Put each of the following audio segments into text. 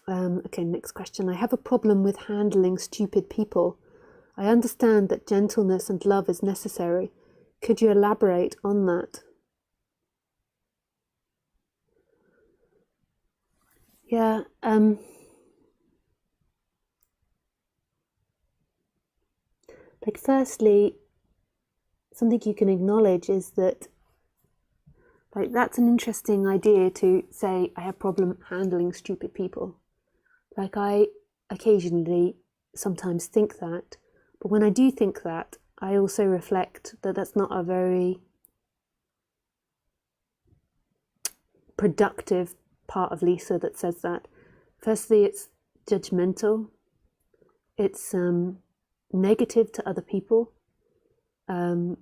Okay, next question. I have a problem with handling stupid people. I understand that gentleness and love is necessary. Could you elaborate on that? Yeah, like firstly, something you can acknowledge is that like that's an interesting idea to say I have a problem handling stupid people. Like I occasionally sometimes think that, but when I do think that, I also reflect that that's not a very productive part of Lisa that says that. Firstly, it's judgmental. It's negative to other people, and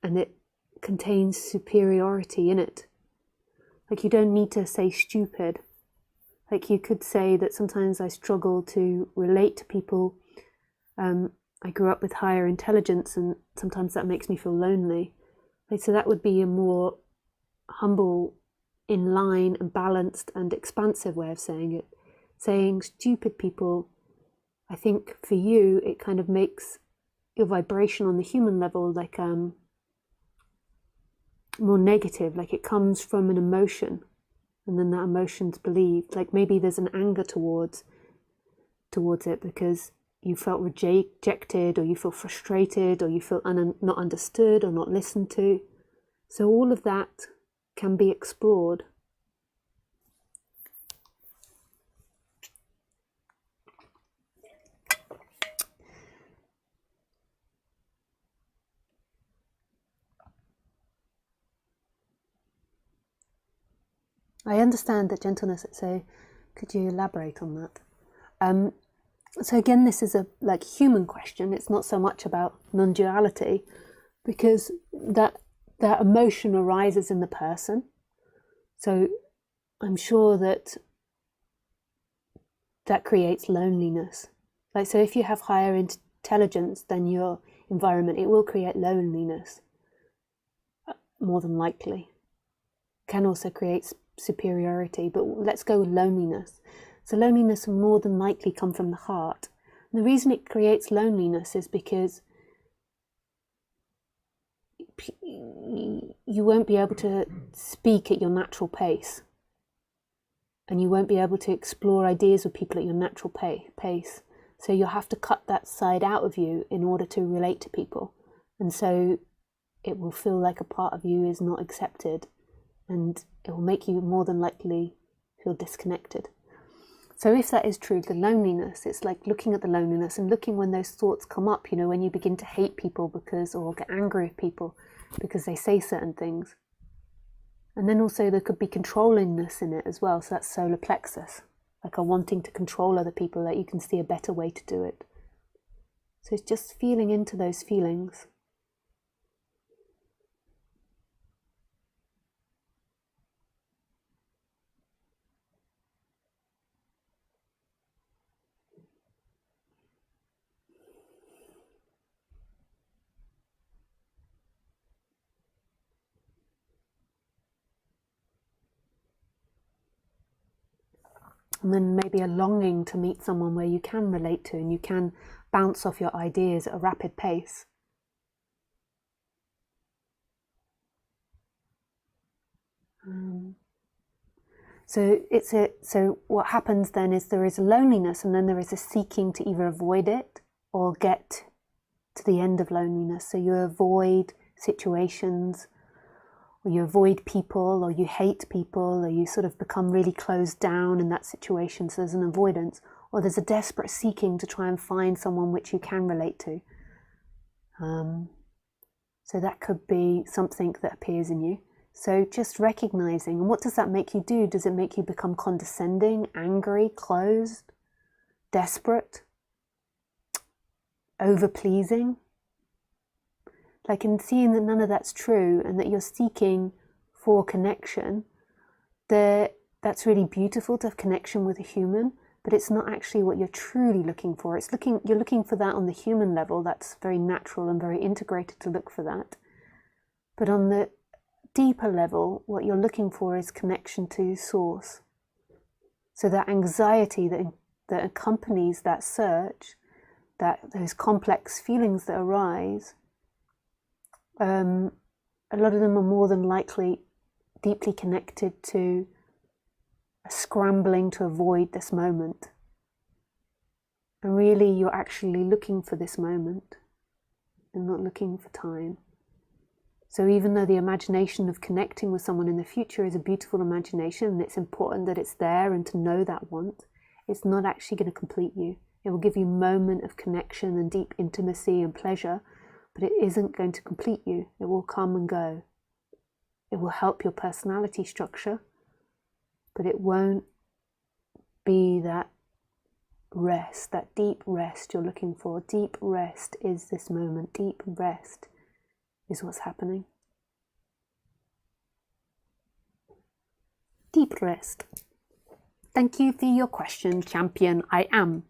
it contains superiority in it. Like you don't need to say stupid. Like you could say that sometimes I struggle to relate to people. I grew up with higher intelligence, and sometimes that makes me feel lonely. Like, so that would be a more humble, in line and balanced and expansive way of saying it. Saying stupid people, I think for you, it kind of makes your vibration on the human level like more negative, like it comes from an emotion, and then that emotion's believed. Like maybe there's an anger towards it because you felt rejected, or you feel frustrated, or you feel not understood or not listened to. So all of that can be explored. I understand that gentleness, so could you elaborate on that? So again, this is a like human question. It's not so much about non-duality, because that emotion arises in the person. So I'm sure that creates loneliness. Like, so if you have higher intelligence than your environment, it will create loneliness, more than likely. Can also create superiority, but let's go with loneliness. So loneliness will more than likely come from the heart. And the reason it creates loneliness is because you won't be able to speak at your natural pace, and you won't be able to explore ideas with people at your natural pace. So you'll have to cut that side out of you in order to relate to people, and so it will feel like a part of you is not accepted, and it will make you more than likely feel disconnected. So if that is true, the loneliness, it's like looking at the loneliness and looking when those thoughts come up, you know, when you begin to hate people because, or get angry with people because they say certain things. And then also there could be controllingness in it as well. So that's solar plexus, like a wanting to control other people, that you can see a better way to do it. So it's just feeling into those feelings. And then maybe a longing to meet someone where you can relate to and you can bounce off your ideas at a rapid pace. So what happens then is there is a loneliness, and then there is a seeking to either avoid it or get to the end of loneliness. So you avoid situations, or you avoid people, or you hate people, or you sort of become really closed down in that situation. So there's an avoidance, or there's a desperate seeking to try and find someone which you can relate to. So that could be something that appears in you. So just recognizing, and what does that make you do? Does it make you become condescending, angry, closed, desperate, over-pleasing? Like, in seeing that none of that's true, and that you're seeking for connection, that's really beautiful to have connection with a human, but it's not actually what you're truly looking for. You're looking for that on the human level. That's very natural and very integrated to look for that. But on the deeper level, what you're looking for is connection to source. So that anxiety that accompanies that search, those complex feelings that arise, a lot of them are more than likely deeply connected to a scrambling to avoid this moment. And really, you're actually looking for this moment and not looking for time. So even though the imagination of connecting with someone in the future is a beautiful imagination, and it's important that it's there and to know that want, it's not actually going to complete you. It will give you a moment of connection and deep intimacy and pleasure, but it isn't going to complete you. It will come and go. It will help your personality structure, but it won't be that rest, that deep rest you're looking for. Deep rest is this moment. Deep rest is what's happening. Deep rest. Thank you for your question, champion. I am.